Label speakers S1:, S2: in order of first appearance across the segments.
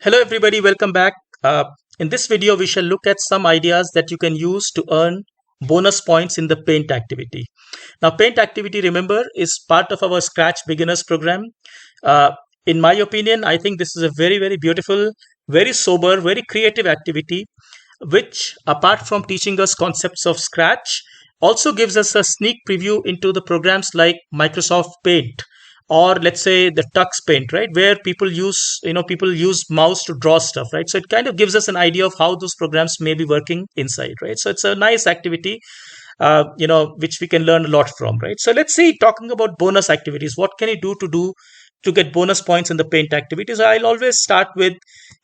S1: Hello everybody, welcome back. In this video, we shall look at some ideas that you can use to earn bonus points in the Paint activity. Now, Paint activity, remember, is part of our Scratch Beginners program. In my opinion, I think this is a very beautiful, very sober, very creative activity, which apart from teaching us concepts of Scratch, also gives us a sneak preview into the programs like Microsoft Paint, or let's say the Tux Paint, right, where people use mouse to draw stuff, right? So it kind of gives us an idea of how those programs may be working inside, right? So it's a nice activity, which we can learn a lot from, right? So let's see, talking about bonus activities, what can you do to get bonus points in the Paint activities? I'll always start with,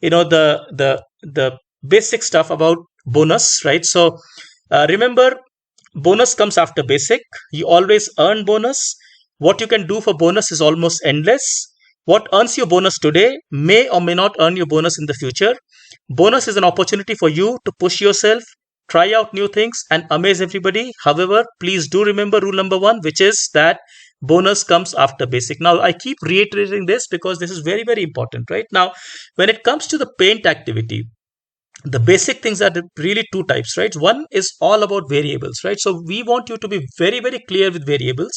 S1: the basic stuff about bonus, right? So remember, bonus comes after basic. You always earn bonus. What you can do for bonus is almost endless. What earns your bonus today may or may not earn your bonus in the future. Bonus is an opportunity for you to push yourself, try out new things, and amaze everybody. However, please do remember rule number one, which is that bonus comes after basic. Now, I keep reiterating this because this is very important, right? Now, when it comes to the Paint activity, the basic things are really two types, right? One is all about variables, right? So we want you to be very clear with variables.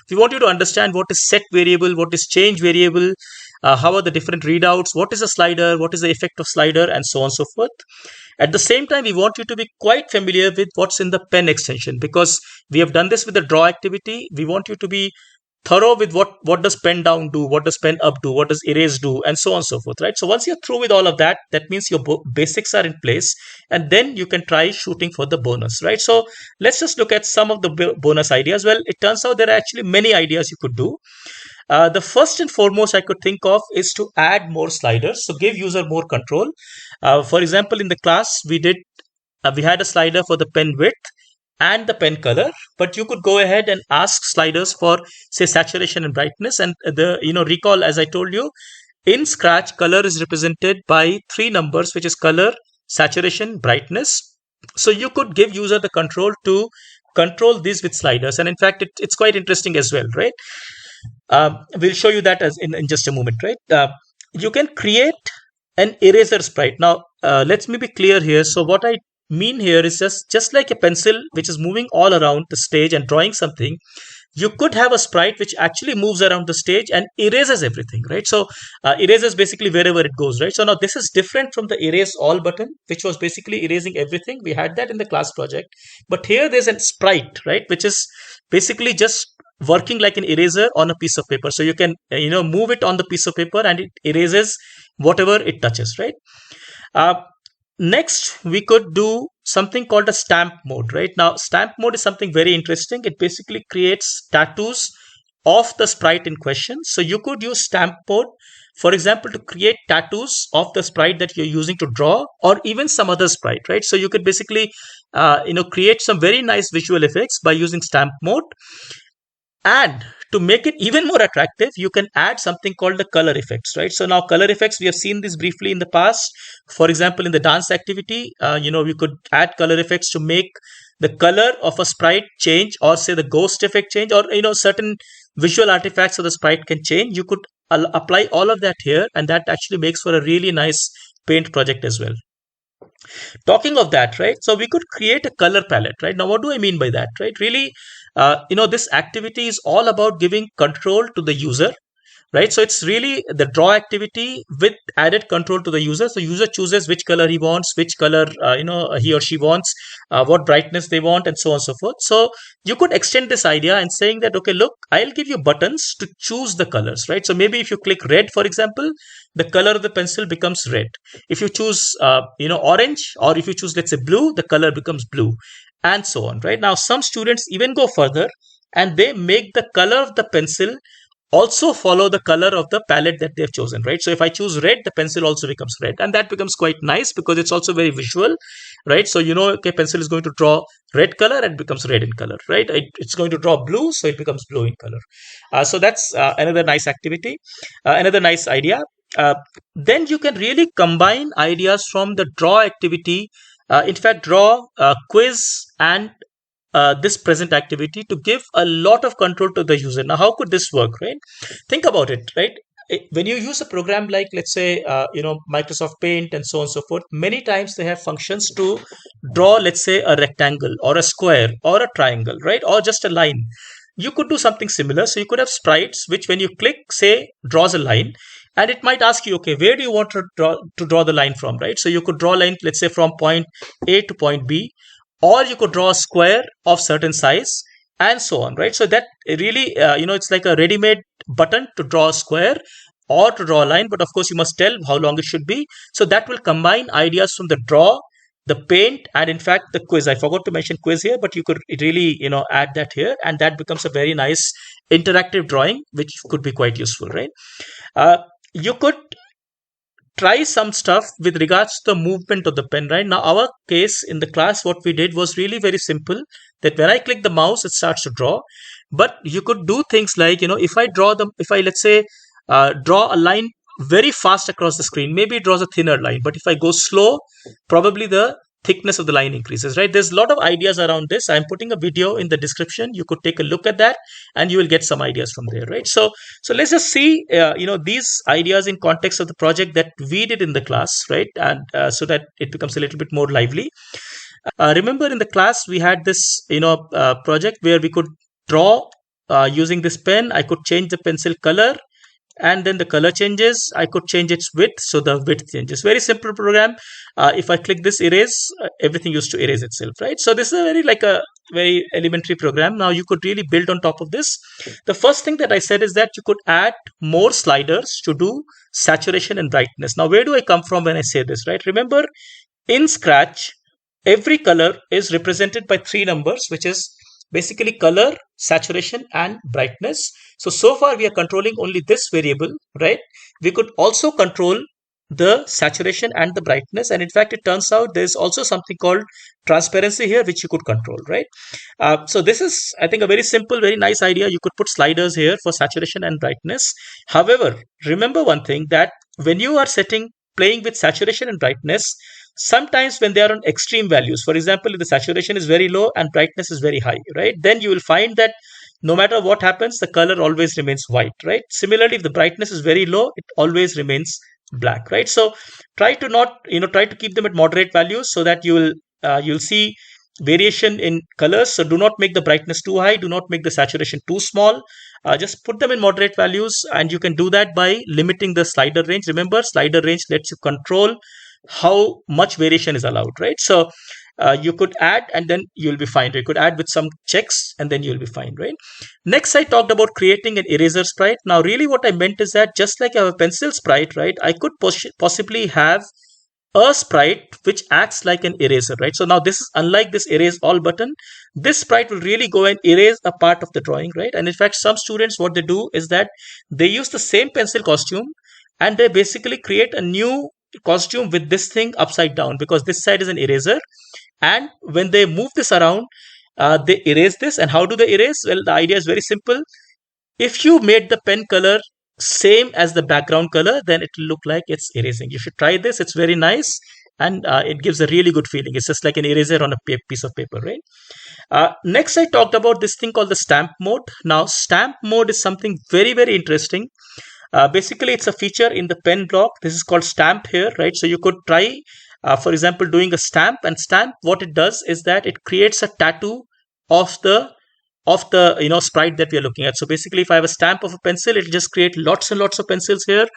S1: We want you to understand what is set variable, what is change variable, how are the different readouts, what is a slider, what is the effect of slider, and so on and so forth. At the same time, we want you to be quite familiar with what's in the pen extension, because we have done this with the draw activity. We want you to be thorough with what does pen down do, what does pen up do, what does erase do, and so on and so forth, right? So once you're through with all of that, that means your basics are in place, and then you can try shooting for the bonus, right? So let's just look at some of the bonus ideas. Well, it turns out there are actually many ideas you could do. The first and foremost I could think of is to add more sliders, so give user more control. For example, in the class we had a slider for the pen width and the pen color, but you could go ahead and ask sliders for, say, saturation and brightness. And recall, as I told you, in Scratch, color is represented by three numbers, which is color, saturation, brightness. So you could give user the control to control these with sliders, and in fact it's quite interesting as well, right? We'll show you that as in just a moment, right? You can create an eraser sprite. Now, let's me be clear here. So what I mean here is just like a pencil which is moving all around the stage and drawing something, you could have a sprite which actually moves around the stage and erases everything, right? So erases basically wherever it goes, right? So now this is different from the erase all button, which was basically erasing everything. We had that in the class project, but here there's a sprite, right, which is basically just working like an eraser on a piece of paper. So you can move it on the piece of paper and it erases whatever it touches, right? Next, we could do something called a stamp mode, right? Now, stamp mode is something very interesting. It basically creates tattoos of the sprite in question. So you could use stamp mode, for example, to create tattoos of the sprite that you're using to draw, or even some other sprite, right? So you could basically, create some very nice visual effects by using stamp mode. And to make it even more attractive, you can add something called the color effects, right? So now color effects, we have seen this briefly in the past. For example, in the dance activity, we could add color effects to make the color of a sprite change, or say the ghost effect change, or certain visual artifacts of the sprite can change. You could apply all of that here, and that actually makes for a really nice paint project as well. Talking of that, right, so we could create a color palette, right? Now, what do I mean by that, right? Really, this activity is all about giving control to the user, right? So it's really the draw activity with added control to the user. So user chooses which color he wants, which color he or she wants, what brightness they want, and so on and so forth. So you could extend this idea and saying that, okay, look, I'll give you buttons to choose the colors, right? So maybe if you click red, for example, the color of the pencil becomes red. If you choose orange, or if you choose, let's say, blue, the color becomes blue, and so on, right? Now, some students even go further and they make the color of the pencil also follow the color of the palette that they've chosen, right? So if I choose red, the pencil also becomes red, and that becomes quite nice because it's also very visual, right? So okay, pencil is going to draw red color and becomes red in color, right? It's going to draw blue, so it becomes blue in color. So that's another nice activity, another nice idea. Then you can really combine ideas from the draw activity. In fact, draw, quiz, and this present activity to give a lot of control to the user. Now, how could this work, right? Think about it, right? when you use a program like, let's say, Microsoft Paint and so on and so forth, many times they have functions to draw, let's say, a rectangle or a square or a triangle, right? Or just a line. You could do something similar. So you could have sprites, which when you click, say, draws a line, and it might ask you, okay, where do you want to draw the line from, right? So you could draw a line, let's say, from point A to point B, or you could draw a square of certain size, and so on, right? So that really, it's like a ready-made button to draw a square or to draw a line, but of course you must tell how long it should be. So that will combine ideas from the draw, the paint, and in fact the quiz. I forgot to mention quiz here, but you could really, add that here, and that becomes a very nice interactive drawing, which could be quite useful, right? You could try some stuff with regards to the movement of the pen, right? Now, our case in the class, what we did was really very simple, that when I click the mouse, it starts to draw. But you could do things like, if I, let's say, draw a line very fast across the screen, maybe it draws a thinner line. But if I go slow, probably the thickness of the line increases, right? There's a lot of ideas around this. I'm putting a video in the description. You could take a look at that and you will get some ideas from there, right? So let's just see, these ideas in context of the project that we did in the class, right? And so that it becomes a little bit more lively. Remember in the class, we had this, project where we could draw using this pen. I could change the pencil color, and then the color changes. I could change its width, so the width changes. Very simple program. If I click this erase, everything used to erase itself, right? So this is a very elementary program. Now you could really build on top of this. The first thing that I said is that you could add more sliders to do saturation and brightness. Now where do I come from when I say this, right? Remember, in Scratch, every color is represented by 3 numbers, which is basically color, saturation, and brightness. So far we are controlling only this variable, right? We could also control the saturation and the brightness, and in fact it turns out there's also something called transparency here, which you could control, right? So this is, I think, a very simple, very nice idea. You could put sliders here for saturation and brightness. However, remember one thing, that when you are playing with saturation and brightness, sometimes when they are on extreme values, for example, if the saturation is very low and brightness is very high, right, then you will find that no matter what happens, the color always remains white, right? Similarly, if the brightness is very low, it always remains black, right? So try to keep them at moderate values, so that you'll see variation in colors. So do not make the brightness too high, do not make the saturation too small. Just put them in moderate values, and you can do that by limiting the slider range. Remember, slider range lets you control how much variation is allowed, right? So you could add, and then you'll be fine. You could add with some checks, and then you'll be fine, right? Next, I talked about creating an eraser sprite. Now really what I meant is that just like I have a pencil sprite, right, I could possibly have a sprite which acts like an eraser, right? So now this is unlike this erase all button. This sprite will really go and erase a part of the drawing, right? And in fact, some students, what they do is that they use the same pencil costume, and they basically create a new costume with this thing upside down, because this side is an eraser, and when they move this around, they erase this. And how do they erase? Well, the idea is very simple. If you made the pen color same as the background color, then it will look like it's erasing. You should try this. It's very nice, and it gives a really good feeling. It's just like an eraser on a piece of paper, right? Next, I talked about this thing called the stamp mode. Now stamp mode is something very, very interesting. Basically, it's a feature in the pen block. This is called stamp here, right? So you could try, for example, doing a stamp, and stamp, what it does is that it creates a tattoo of the sprite that we are looking at. So basically, if I have a stamp of a pencil, it'll just create lots and lots of pencils here,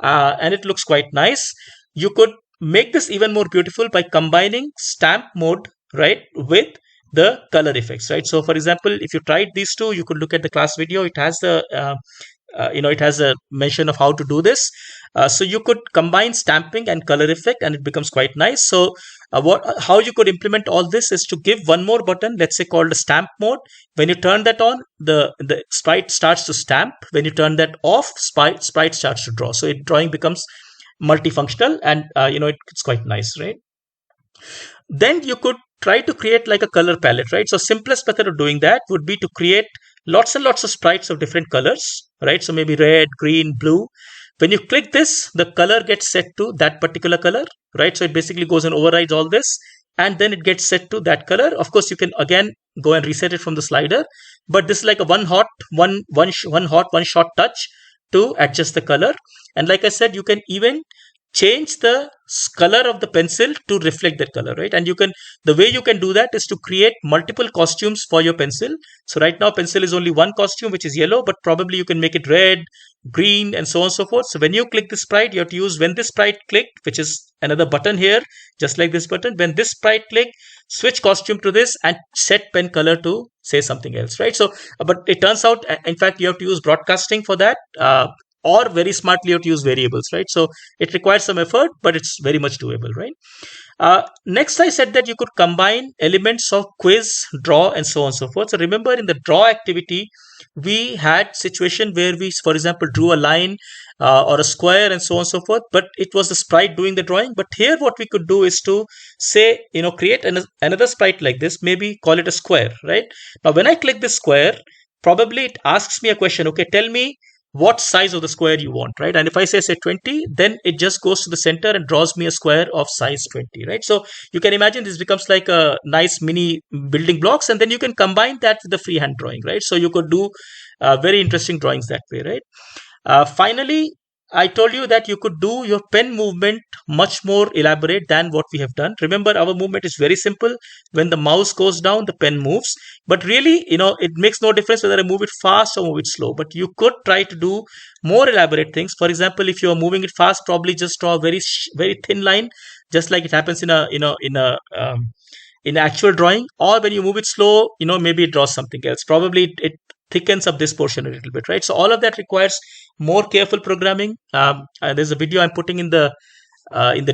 S1: and it looks quite nice. You could make this even more beautiful by combining stamp mode, right, with the color effects, right? So for example, if you tried these two, you could look at the class video. It has it has a mention of how to do this. So you could combine stamping and color effect, and it becomes quite nice. So how you could implement all this is to give one more button, let's say called the stamp mode. When you turn that on, the sprite starts to stamp. When you turn that off, sprite starts to draw. So drawing becomes multifunctional, and it's quite nice, right? Then you could try to create like a color palette, right? So simplest method of doing that would be to create lots and lots of sprites of different colors, right? So maybe red, green, blue. When you click this, the color gets set to that particular color, right? So it basically goes and overrides all this, and then it gets set to that color. Of course, you can again go and reset it from the slider, but this is like a one shot touch to adjust the color. And like I said, you can even change the color of the pencil to reflect that color, right? And the way you can do that is to create multiple costumes for your pencil. So right now pencil is only one costume, which is yellow, but probably you can make it red, green, and so on and so forth. So when you click the sprite, you have to use when this sprite click, which is another button here, just like this button. When this sprite click, switch costume to this and set pen color to say something else, right? So but it turns out, in fact, you have to use broadcasting for that, or very smartly you have to use variables, right? So it requires some effort, but it's very much doable, right? Next, I said that you could combine elements of quiz, draw, and so on and so forth. So remember, in the draw activity, we had situation where we, for example, drew a line or a square and so on and so forth, but it was the sprite doing the drawing. But here what we could do is to say, create another sprite like this, maybe call it a square, right? Now, when I click this square, probably it asks me a question, okay, tell me what size of the square you want, right? And if I say 20, then it just goes to the center and draws me a square of size 20, right? So you can imagine this becomes like a nice mini building blocks, and then you can combine that with the freehand drawing, right? So you could do very interesting drawings that way, right? Finally, I told you that you could do your pen movement much more elaborate than what we have done. Remember, our movement is very simple. When the mouse goes down, the pen moves. But really, it makes no difference whether I move it fast or move it slow. But you could try to do more elaborate things. For example, if you are moving it fast, probably just draw a very thin line, just like it happens in actual drawing. Or when you move it slow, maybe it draws something else. Probably it thickens up this portion a little bit, right? So all of that requires more careful programming. There's a video I'm putting in the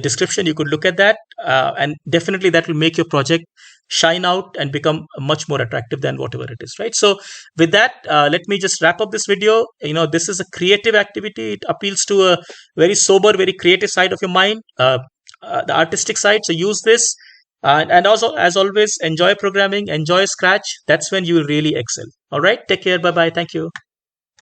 S1: description. You could look at that, and definitely that will make your project shine out and become much more attractive than whatever it is, right? So with that, let me just wrap up this video. This is a creative activity. It appeals to a very sober, very creative side of your mind, the artistic side. So use this. And also, as always, enjoy programming, enjoy Scratch. That's when you will really excel. All right. Take care. Bye bye. Thank you.